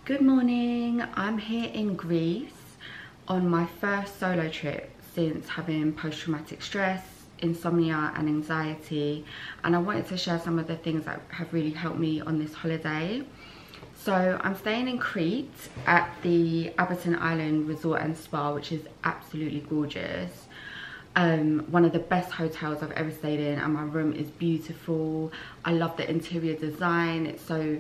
Good morning. I'm here in Greece on my first solo trip since having post-traumatic stress, insomnia and anxiety, and I wanted to share some of the things that have really helped me on this holiday. So I'm staying in Crete at the Abaton Island Resort and Spa, which is absolutely gorgeous. One of the best hotels I've ever stayed in, and my room is beautiful. I love the interior design. It's so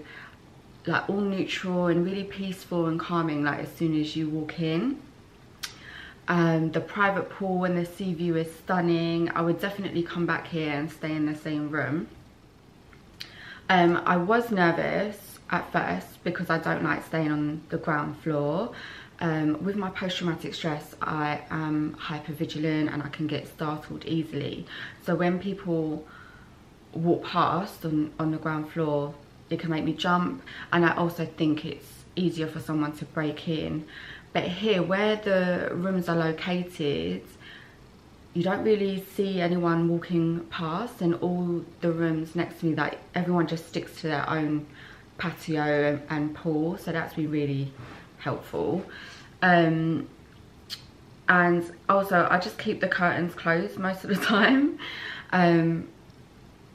like all neutral and really peaceful and calming, like as soon as you walk in. The private pool and the sea view is stunning. I would definitely come back here and stay in the same room. I was nervous at first because I don't like staying on the ground floor. With my post-traumatic stress, I am hyper-vigilant and I can get startled easily. So when people walk past on the ground floor, it can make me jump, and I also think it's easier for someone to break in. But here, where the rooms are located, you don't really see anyone walking past, and all the rooms next to me, like everyone just sticks to their own patio and pool, so that's been really helpful. And also I just keep the curtains closed most of the time.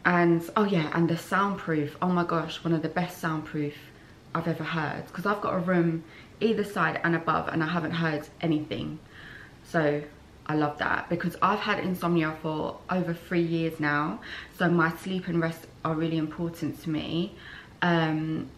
And oh yeah, and the soundproof, oh my gosh, one of the best soundproof I've ever heard, because I've got a room either side and above and I haven't heard anything. So I love that, because I've had insomnia for over 3 years now, so my sleep and rest are really important to me. And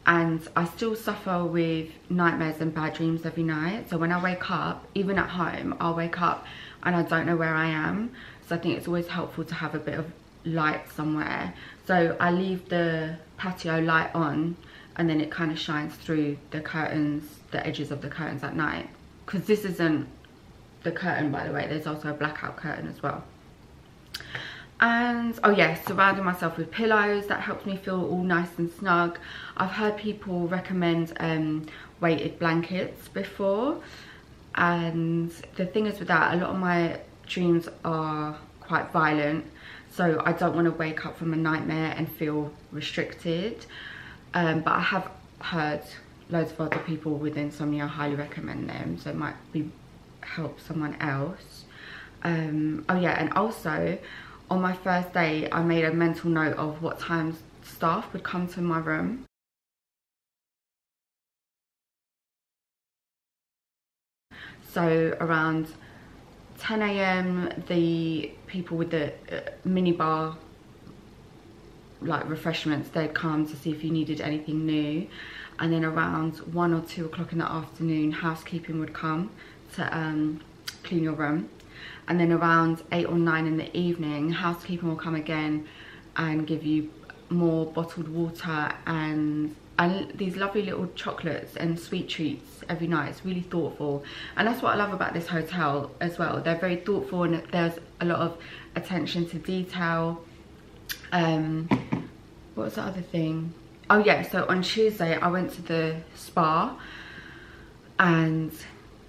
I still suffer with nightmares and bad dreams every night. So when I wake up, even at home, I'll wake up and I don't know where I am. So I think it's always helpful to have a bit of light somewhere. So I leave the patio light on, and then it kind of shines through the curtains, the edges of the curtains at night. Because this isn't the curtain, by the way, there's also a blackout curtain as well. And oh yeah, surrounding myself with pillows, that helps me feel all nice and snug. I've heard people recommend weighted blankets before, and the thing is with that, a lot of my dreams are quite violent, so I don't want to wake up from a nightmare and feel restricted. But I have heard loads of other people with insomnia highly recommend them, so it might help someone else. Oh yeah, and also on my first day, I made a mental note of what times staff would come to my room. So around 10 AM, the people with the minibar, like refreshments, they'd come to see if you needed anything new. And then around 1 or 2 o'clock in the afternoon, housekeeping would come to clean your room. And then around 8 or 9 in the evening, housekeeping will come again and give you more bottled water and these lovely little chocolates and sweet treats every night. It's really thoughtful, and that's what I love about this hotel as well. They're very thoughtful, and there's a lot of attention to detail. What was the other thing? Oh yeah, so on Tuesday I went to the spa and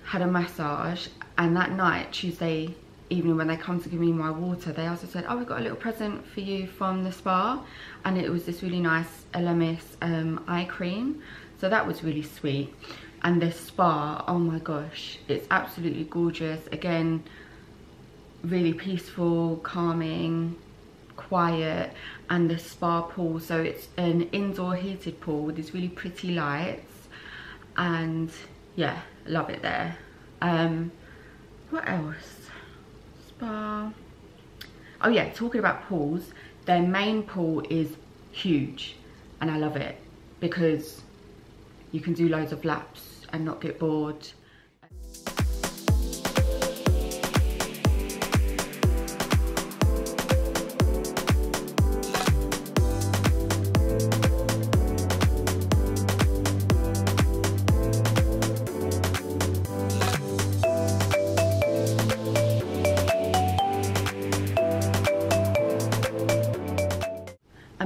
had a massage, and that night, Tuesday evening, when they come to give me my water, they also said, oh, we've got a little present for you from the spa, and it was this really nice Elemis eye cream, so that was really sweet. And the spa, oh my gosh, it's absolutely gorgeous. Again, really peaceful, calming, quiet. And the spa pool, so it's an indoor heated pool with these really pretty lights, and yeah, love it there. What else? Spa. Oh yeah, talking about pools, their main pool is huge, and I love it because you can do loads of laps and not get bored.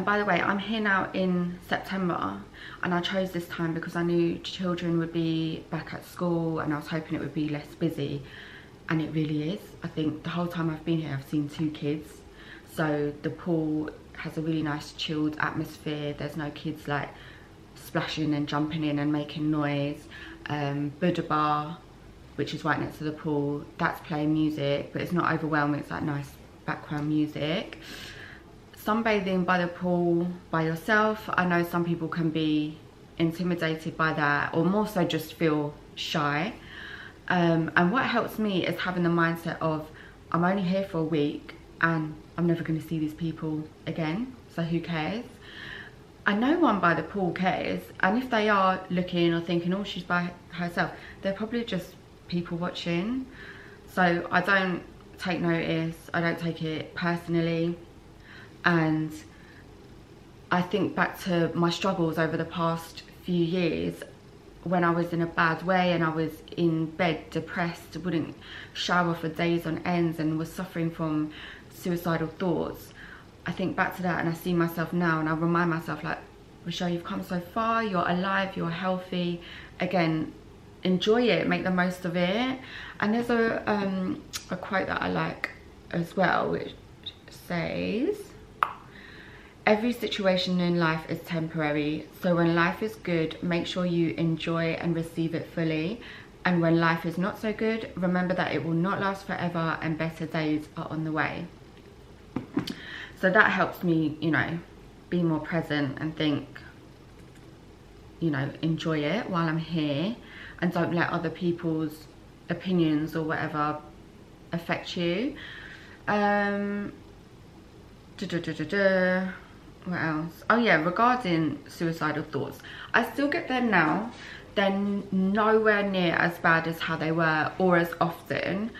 By the way, I'm here now in September, and I chose this time because I knew children would be back at school and I was hoping it would be less busy, and it really is. I think the whole time I've been here I've seen 2 kids, so the pool has a really nice chilled atmosphere. There's no kids like splashing and jumping in and making noise. Buddha bar, which is right next to the pool, that's playing music, but it's not overwhelming, it's like nice background music. Sunbathing by the pool by yourself, I know some people can be intimidated by that, or more so just feel shy. And what helps me is having the mindset of, I'm only here for a week and I'm never going to see these people again, so who cares? And no one by the pool cares, and if they are looking or thinking, oh, she's by herself, they're probably just people watching. So I don't take notice, I don't take it personally. And I think back to my struggles over the past few years, when I was in a bad way and I was in bed depressed, wouldn't shower for days on ends and was suffering from suicidal thoughts. I think back to that and I see myself now and I remind myself, like, Rochelle, you've come so far, you're alive, you're healthy. Again, enjoy it, make the most of it. And there's a quote that I like as well, which says, every situation in life is temporary, so when life is good, make sure you enjoy and receive it fully. And when life is not so good, remember that it will not last forever and better days are on the way. So that helps me, you know, be more present and think, you know, enjoy it while I'm here, and don't let other people's opinions or whatever affect you. What else? Oh yeah, regarding suicidal thoughts, I still get them now. They're nowhere near as bad as how they were or as often.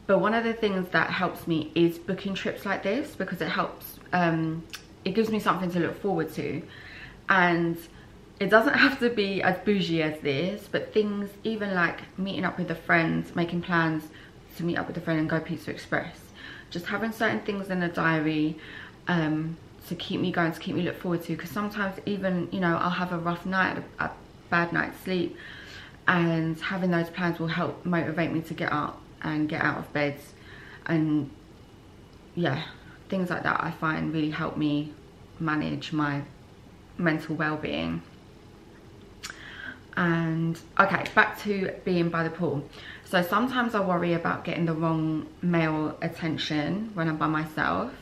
But one of the things that helps me is booking trips like this, because it helps, it gives me something to look forward to. And it doesn't have to be as bougie as this, but things even like meeting up with a friend, making plans to meet up with a friend and go Pizza Express. Just having certain things in a diary, to keep me going, to keep me look forward to, because sometimes even, you know, I'll have a rough night, a bad night's sleep, and having those plans will help motivate me to get up and get out of bed. And yeah, things like that I find really help me manage my mental well-being. And okay, back to being by the pool. So sometimes I worry about getting the wrong male attention when I'm by myself.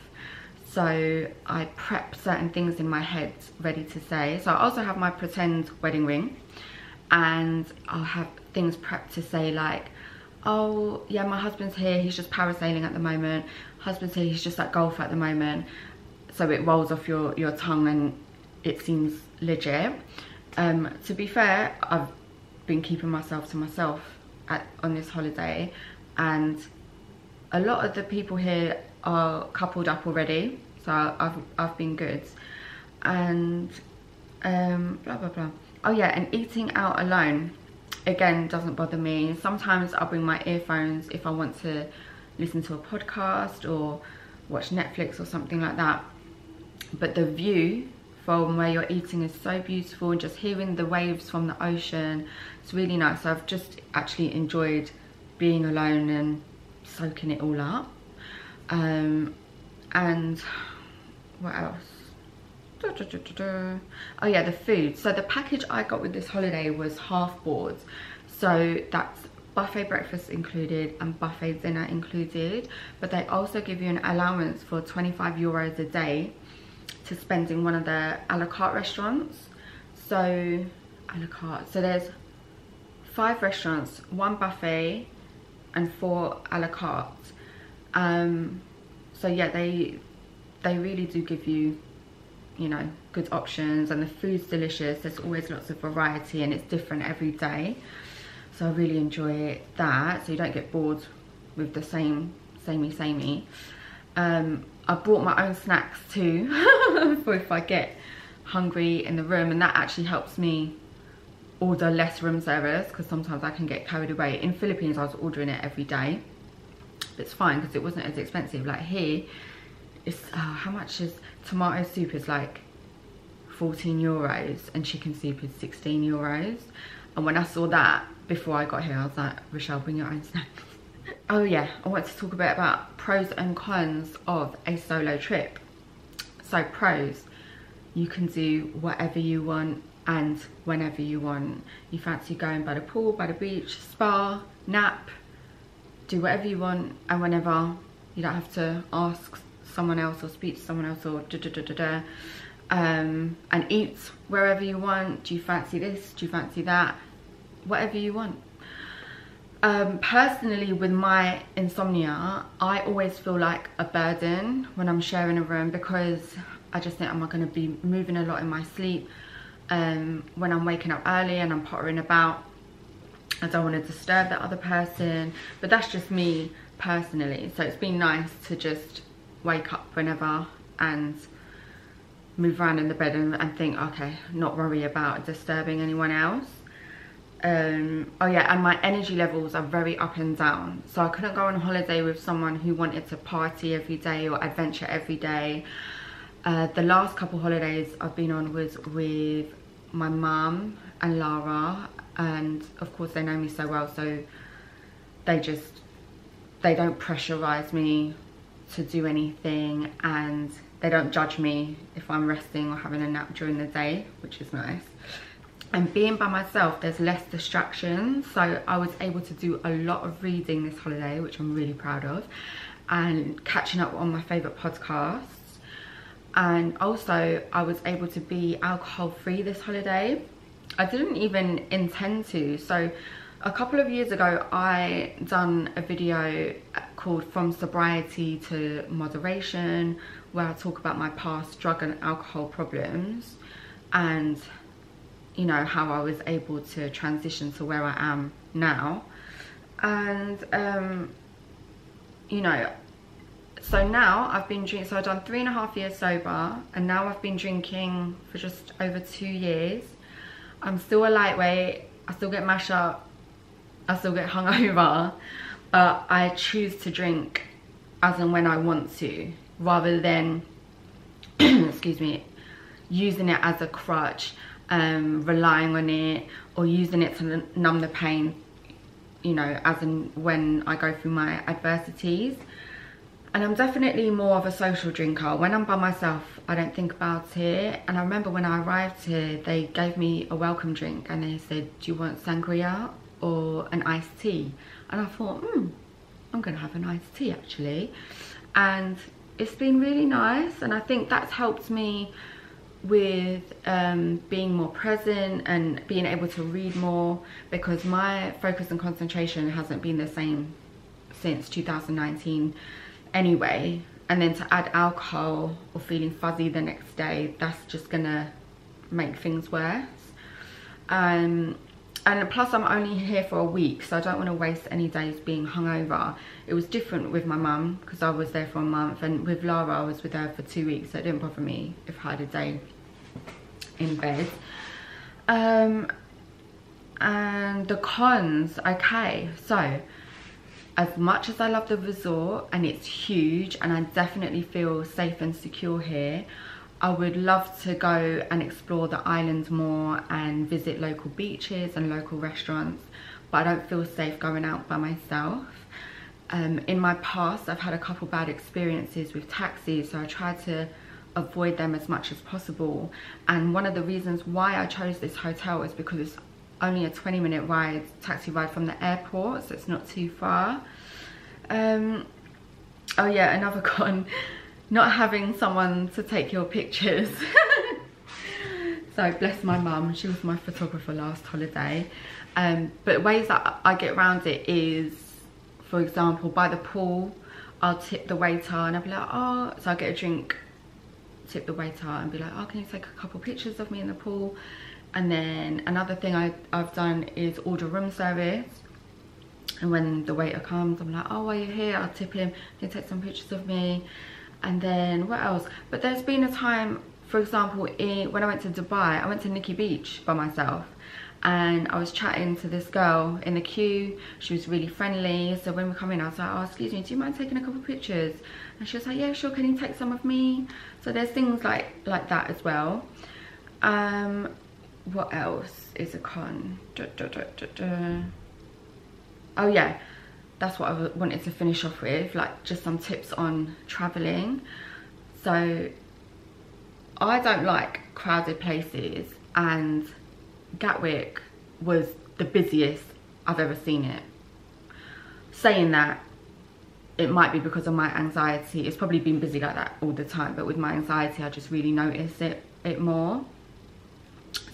So I prep certain things in my head ready to say. So I also have my pretend wedding ring, and I'll have things prepped to say like, oh yeah, my husband's here, he's just parasailing at the moment. Husband's here, he's just at golf at the moment. So it rolls off your tongue and it seems legit. To be fair, I've been keeping myself to myself on this holiday, and a lot of the people here are coupled up already, so I've been good. And blah blah blah. Oh yeah, and eating out alone again doesn't bother me. Sometimes I'll bring my earphones if I want to listen to a podcast or watch Netflix or something like that. But the view from where you're eating is so beautiful, and just hearing the waves from the ocean, it's really nice. So I've just actually enjoyed being alone and soaking it all up. And what else? Oh yeah, the food. So the package I got with this holiday was half board, so that's buffet breakfast included and buffet dinner included, but they also give you an allowance for 25 euros a day to spend in one of the a la carte restaurants. So a la carte, so there's 5 restaurants, 1 buffet and 4 a la carte. So yeah, they really do give you, you know, good options, and the food's delicious. There's always lots of variety and it's different every day, so I really enjoy that, so you don't get bored with the samey. I brought my own snacks too for if I get hungry in the room, and that actually helps me order less room service, because sometimes I can get carried away. In Philippines I was ordering it every day, but it's fine because it wasn't as expensive. Like here it's how much is tomato soup? Is like 14 euros and chicken soup is 16 euros. And when I saw that before I got here, I was like, Rochelle, bring your own snacks. Oh yeah, I want to talk a bit about pros and cons of a solo trip. So pros, you can do whatever you want, and whenever you want. You fancy going by the pool, by the beach, spa, nap, do whatever you want and whenever. You don't have to ask someone else or speak to someone else or and eat wherever you want. Do you fancy this? Do you fancy that? Whatever you want. Personally, with my insomnia, I always feel like a burden when I'm sharing a room, because I just think I'm not going to be moving a lot in my sleep. When I'm waking up early and I'm pottering about, I don't want to disturb that other person, but that's just me personally. So it's been nice to just wake up whenever and move around in the bed and think, okay, not worry about disturbing anyone else. Oh yeah, and my energy levels are very up and down. So I couldn't go on holiday with someone who wanted to party every day or adventure every day. The last couple holidays I've been on was with my mum and Lara, and of course they know me so well, so they don't pressurize me to do anything, and they don't judge me if I'm resting or having a nap during the day, which is nice. And being by myself, there's less distractions, so I was able to do a lot of reading this holiday, which I'm really proud of, and catching up on my favourite podcasts. And also I was able to be alcohol free this holiday. I didn't even intend to. So a couple of years ago I done a video called From Sobriety to Moderation, where I talk about my past drug and alcohol problems and, you know, how I was able to transition to where I am now. And you know, so now I've been drinking, so I've done 3.5 years sober, and now I've been drinking for just over 2 years. I'm still a lightweight, I still get mashed up, I still get hungover, but I choose to drink as and when I want to, rather than excuse me, using it as a crutch, relying on it, or using it to numb the pain, you know, as and when I go through my adversities. And I'm definitely more of a social drinker. When I'm by myself, I don't think about it. And I remember when I arrived here, they gave me a welcome drink and they said, do you want sangria or an iced tea? And I thought, I'm gonna have an iced tea actually. And it's been really nice, and I think that's helped me with being more present and being able to read more, because my focus and concentration hasn't been the same since 2019 anyway. And then to add alcohol or feeling fuzzy the next day, that's just gonna make things worse. And plus I'm only here for a week, so I don't want to waste any days being hungover. It was different with my mum because I was there for a month, and with Lara I was with her for 2 weeks, so it didn't bother me if I had a day in bed. And the cons, okay, so as much as I love the resort and it's huge and I definitely feel safe and secure here, I would love to go and explore the island more and visit local beaches and local restaurants, but I don't feel safe going out by myself. In my past I've had a couple bad experiences with taxis, so I try to avoid them as much as possible. And one of the reasons why I chose this hotel is because it's only a 20-minute ride, taxi ride from the airport, so it's not too far. Oh yeah, another con, not having someone to take your pictures. So bless my mum, she was my photographer last holiday. But ways that I get around it is, for example, by the pool, I'll tip the waiter and I'll be like, oh, so I'll get a drink, tip the waiter and be like, oh, can you take a couple pictures of me in the pool? And then another thing I've done is order room service. And when the waiter comes, I'm like, oh, while you're here, I'll tip him, can you take some pictures of me? And then what else? But there's been a time, for example, when I went to Dubai, I went to Nikki Beach by myself. And I was chatting to this girl in the queue. She was really friendly. So when we come in, I was like, oh, excuse me, do you mind taking a couple of pictures? And she was like, yeah, sure, can you take some of me? So there's things like that as well. What else is a con? Oh yeah, that's what I wanted to finish off with, like just some tips on traveling. So I don't like crowded places, and Gatwick was the busiest I've ever seen it. Saying that, it might be because of my anxiety. It's probably been busy like that all the time, but with my anxiety I just really notice it more.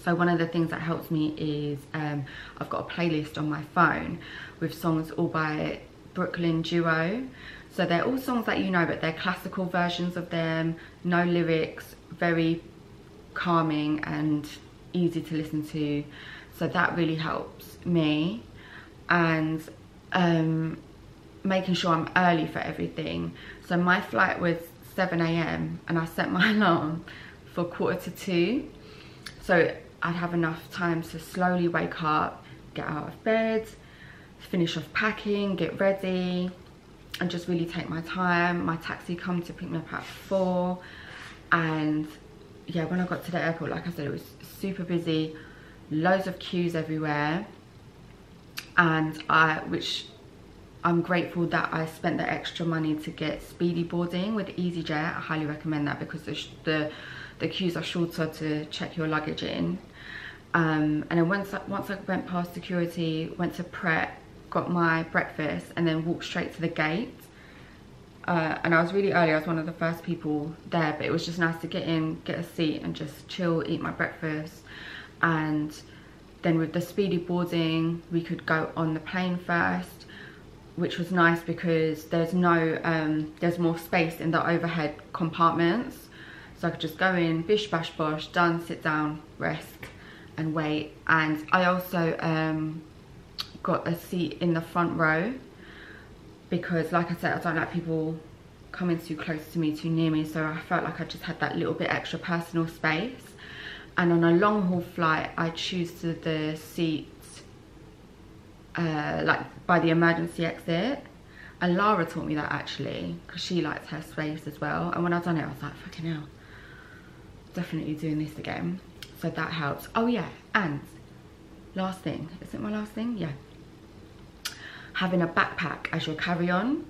So one of the things that helps me is I've got a playlist on my phone with songs all by Brooklyn Duo. So they're all songs that you know, but they're classical versions of them, no lyrics, very calming and easy to listen to. So that really helps me. And making sure I'm early for everything. So my flight was 7 AM and I set my alarm for 1:45. So I'd have enough time to slowly wake up, get out of bed, finish off packing, get ready, and just really take my time. My taxi come to pick me up at 4. And yeah, when I got to the airport, like I said, it was super busy, loads of queues everywhere. And which I'm grateful that I spent the extra money to get speedy boarding with Easyjet. I highly recommend that because the queues are shorter to check your luggage in. And then once I went past security, went to Crete, got my breakfast, and then walked straight to the gate. And I was really early. I was one of the first people there, but it was just nice to get in, get a seat, and just chill, eat my breakfast. And then with the speedy boarding, we could go on the plane first, which was nice because there's more space in the overhead compartments. So I could just go in, bish bash bosh, done, sit down, rest and wait. And I also got a seat in the front row because, like I said, I don't like people coming too close to me, too near me. So I felt like I just had that little bit extra personal space. And on a long haul flight, I choose the seat like by the emergency exit. And Lara taught me that actually, because she likes her space as well. And when I done it, I was like, fucking hell, definitely doing this again. So that helps. Oh yeah, and last thing, is it my last thing? Yeah. Having a backpack as your carry-on.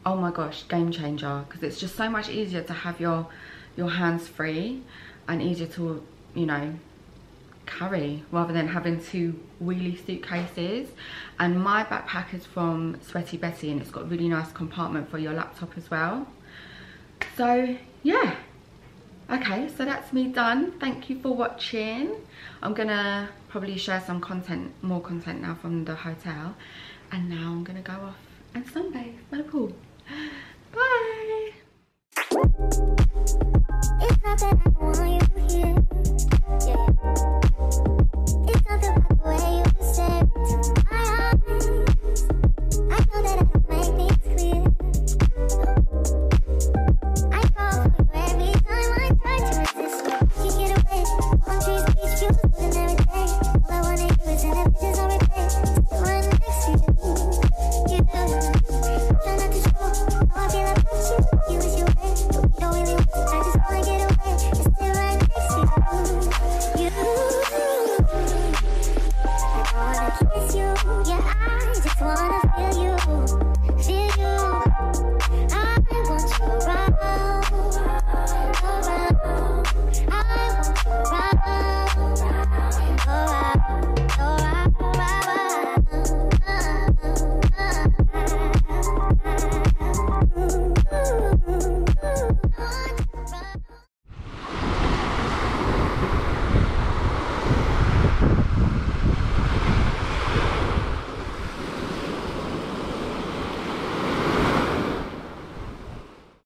Oh my gosh, game changer. Because it's just so much easier to have your hands free and easier to, you know, carry rather than having 2 wheelie suitcases. And my backpack is from Sweaty Betty and it's got a really nice compartment for your laptop as well. So yeah, okay, so that's me done. Thank you for watching. I'm gonna probably share some content, more content now from the hotel, and now I'm gonna go off and sunbathe by the pool. Bye. It's not that I want you here.